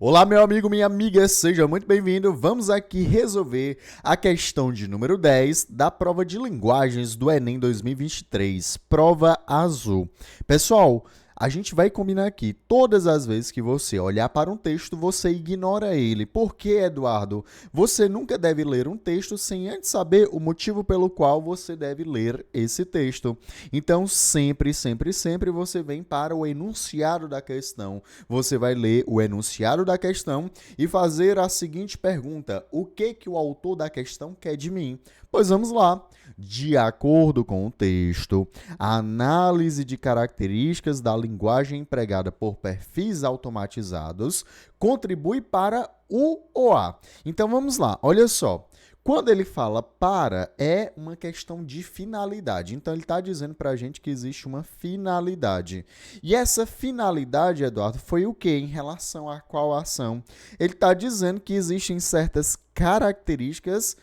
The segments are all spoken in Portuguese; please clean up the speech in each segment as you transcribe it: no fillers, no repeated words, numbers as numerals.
Olá, meu amigo, minha amiga, seja muito bem-vindo. Vamos aqui resolver a questão de número 10 da prova de linguagens do Enem 2023, prova azul. Pessoal, a gente vai combinar aqui, todas as vezes que você olhar para um texto, você ignora ele. Por quê, Eduardo? Você nunca deve ler um texto sem antes saber o motivo pelo qual você deve ler esse texto. Então, sempre você vem para o enunciado da questão. Você vai ler o enunciado da questão e fazer a seguinte pergunta: o que o autor da questão quer de mim? Pois vamos lá. De acordo com o texto, a análise de características da linguagem empregada por perfis automatizados contribui para o OA. Então vamos lá, olha só. Quando ele fala para, é uma questão de finalidade. Então, ele está dizendo para a gente que existe uma finalidade. E essa finalidade, Eduardo, foi o quê? Em relação a qual ação? Ele está dizendo que existem certas características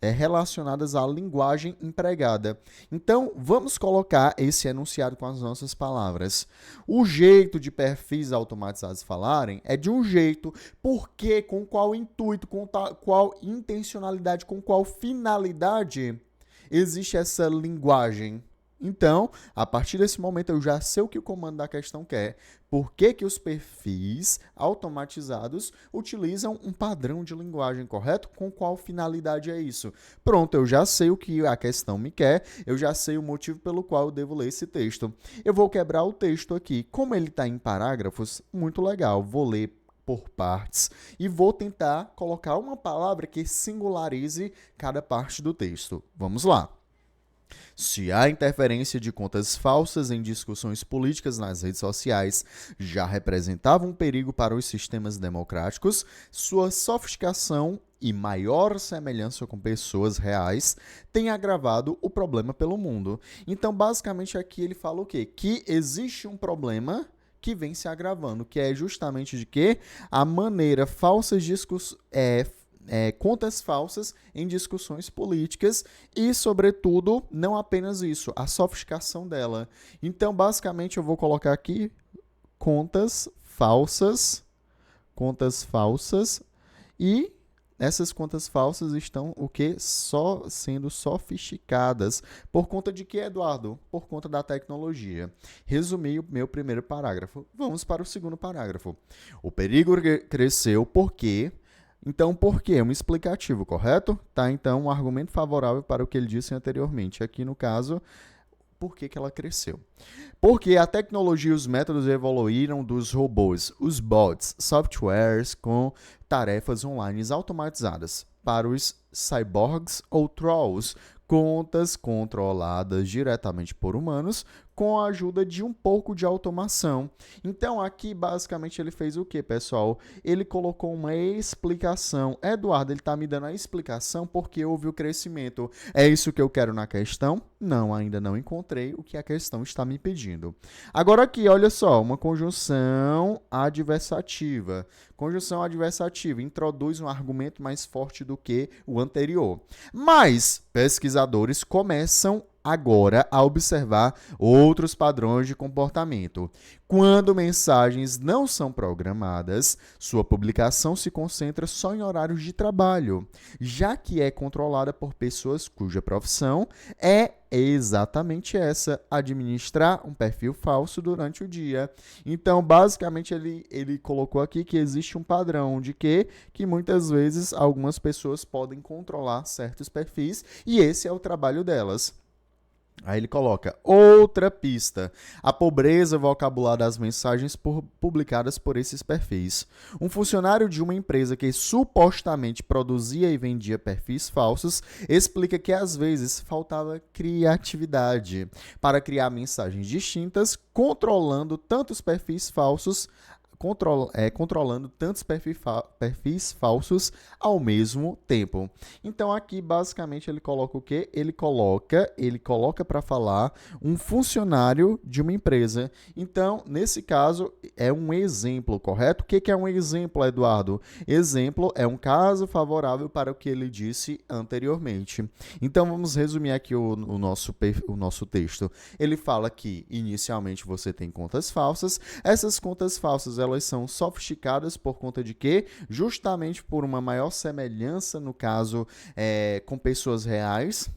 relacionadas à linguagem empregada. Então, vamos colocar esse enunciado com as nossas palavras. O jeito de perfis automatizados falarem é de um jeito, porque, com qual intuito, com qual intencionalidade, com qual finalidade existe essa linguagem. Então, a partir desse momento, eu já sei o que o comando da questão quer. Por que os perfis automatizados utilizam um padrão de linguagem, correto? Com qual finalidade é isso? Pronto, eu já sei o que a questão me quer, eu já sei o motivo pelo qual eu devo ler esse texto. Eu vou quebrar o texto aqui. Como ele está em parágrafos, muito legal, vou ler por partes e vou tentar colocar uma palavra que singularize cada parte do texto. Vamos lá. Se a interferência de contas falsas em discussões políticas nas redes sociais já representava um perigo para os sistemas democráticos, sua sofisticação e maior semelhança com pessoas reais tem agravado o problema pelo mundo. Então, basicamente, aqui ele fala o quê? Que existe um problema que vem se agravando, que é justamente de que a maneira falsas contas falsas em discussões políticas e, sobretudo, não apenas isso, a sofisticação dela. Então, basicamente, eu vou colocar aqui contas falsas e essas contas falsas estão o quê? Só sendo sofisticadas. Por conta de quê, Eduardo? Por conta da tecnologia. Resumi o meu primeiro parágrafo. Vamos para o segundo parágrafo. O perigo cresceu porque... Então, por quê? Um explicativo, correto? Tá, então, um argumento favorável para o que ele disse anteriormente. Aqui, no caso, por que ela cresceu? Porque a tecnologia e os métodos evoluíram dos robôs, os bots, softwares com tarefas online automatizadas, para os cyborgs ou trolls, contas controladas diretamente por humanos, com a ajuda de um pouco de automação. Então, aqui, basicamente, ele fez o quê, pessoal? Ele colocou uma explicação. Eduardo, ele está me dando a explicação porque houve o crescimento. É isso que eu quero na questão? Não, ainda não encontrei o que a questão está me pedindo. Agora aqui, olha só, uma conjunção adversativa. Conjunção adversativa introduz um argumento mais forte do que o anterior. Mas pesquisadores começam agora a observar outros padrões de comportamento. Quando mensagens não são programadas, sua publicação se concentra só em horários de trabalho, já que é controlada por pessoas cuja profissão é exatamente essa, administrar um perfil falso durante o dia. Então, basicamente, ele colocou aqui que existe um padrão de que muitas vezes algumas pessoas podem controlar certos perfis e esse é o trabalho delas. Aí ele coloca outra pista, a pobreza vocabular das mensagens publicadas por esses perfis. Um funcionário de uma empresa que supostamente produzia e vendia perfis falsos explica que às vezes faltava criatividade para criar mensagens distintas, controlando tantos perfis falsos controlando tantos perfis falsos ao mesmo tempo. Então, aqui, basicamente, ele coloca o quê? Ele coloca para falar um funcionário de uma empresa. Então, nesse caso, é um exemplo, correto? O que é um exemplo, Eduardo? Exemplo é um caso favorável para o que ele disse anteriormente. Então, vamos resumir aqui o nosso texto. Ele fala que, inicialmente, você tem contas falsas. Essas contas falsas, elas são sofisticadas por conta de quê? Justamente por uma maior semelhança, no caso, com pessoas reais.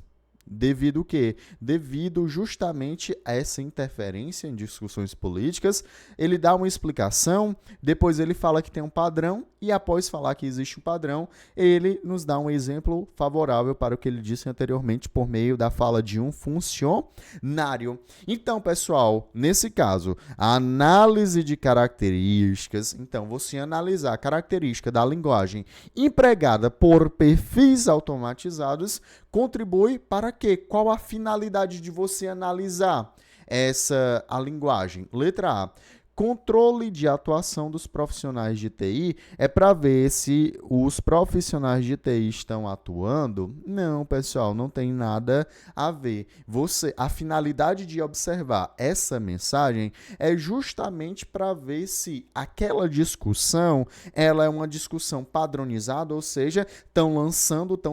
Devido o quê? Devido justamente a essa interferência em discussões políticas, ele dá uma explicação, depois ele fala que tem um padrão, e após falar que existe um padrão, ele nos dá um exemplo favorável para o que ele disse anteriormente por meio da fala de um funcionário. Então, pessoal, nesse caso, a análise de características, então, você analisar a característica da linguagem empregada por perfis automatizados, contribui para quê? Qual a finalidade de você analisar a linguagem? Letra A. Controle de atuação dos profissionais de TI é para ver se os profissionais de TI estão atuando? Não, pessoal, não tem nada a ver. A finalidade de observar essa mensagem é justamente para ver se aquela discussão ela é uma discussão padronizada, ou seja, estão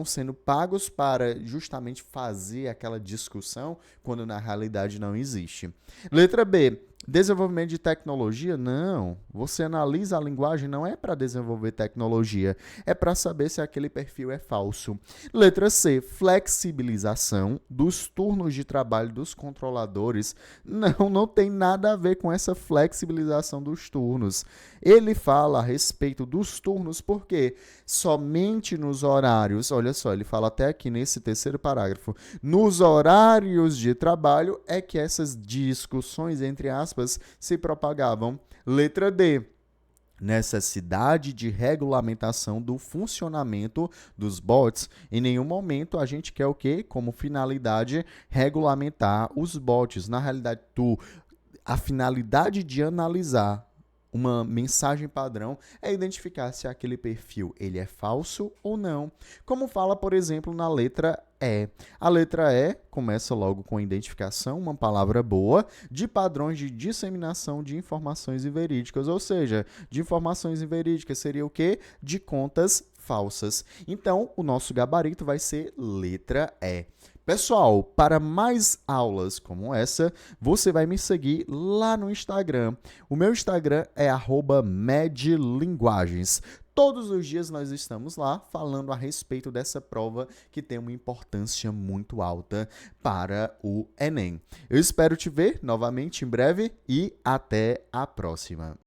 sendo pagos para justamente fazer aquela discussão quando na realidade não existe. Letra B. Desenvolvimento de tecnologia? Não. Você analisa a linguagem não é para desenvolver tecnologia, é para saber se aquele perfil é falso. Letra C. Flexibilização dos turnos de trabalho dos controladores. Não tem nada a ver com essa flexibilização dos turnos. Ele fala a respeito dos turnos porque somente nos horários, olha só, ele fala até aqui nesse terceiro parágrafo, nos horários de trabalho é que essas discussões, entre aspas, se propagavam. Letra D. Necessidade de regulamentação do funcionamento dos bots. Em nenhum momento a gente quer o quê? Como finalidade, regulamentar os bots. Na realidade, a finalidade de analisar uma mensagem padrão é identificar se aquele perfil ele é falso ou não. Como fala, por exemplo, na letra E. A letra E começa logo com a identificação, uma palavra boa, de padrões de disseminação de informações inverídicas, ou seja, de informações inverídicas seria o quê? De contas falsas. Então, o nosso gabarito vai ser letra E. Pessoal, para mais aulas como essa, você vai me seguir lá no Instagram. O meu Instagram é @medlinguagens. Todos os dias nós estamos lá falando a respeito dessa prova que tem uma importância muito alta para o Enem. Eu espero te ver novamente em breve e até a próxima.